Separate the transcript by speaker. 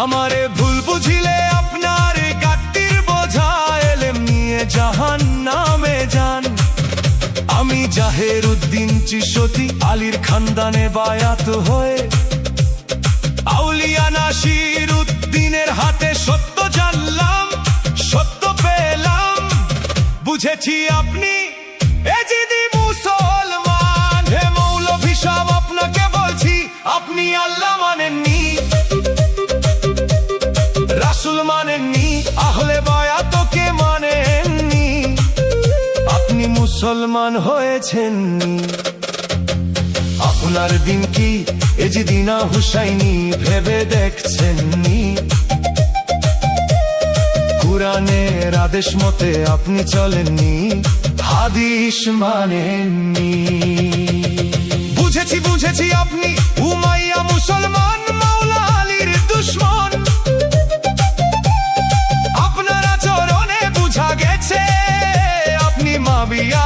Speaker 1: আমারে ভুল বুঝিলে আপনার গাত্তির বোঝা এলেম নিয়ে জাহান্নামে যান। আমি জাহেরউদ্দিন চিশতি আলীর খানদানে বায়াত হয়ে আউলিয়া নাসির উদ্দিনের হাতে সত্য জানলাম, সত্য পেলাম। বুঝেছি আপনি এজিদি মুসলমান। হে মৌলভী সাহেব, আপনাকে বলছি আপনি আল্লাহ মানেননি, রাসূল মানেননি, আহলে বায়াতকে মানেননি, আপনি মুসলমান হয়েছেননি। আপনার দিন কি এজিদি না হুসাইনি ভেবে দেখছেননি? কুরআনের আদেশ মতে আপনি চলেননি, হাদিস মানেননি। বুঝেছি বুঝেছি আপনি উমাইয়া মুসলমান, মাওলা আলীর দুশমন। আপনার আচরণে বুঝা গেছে আপনি মাবিয়া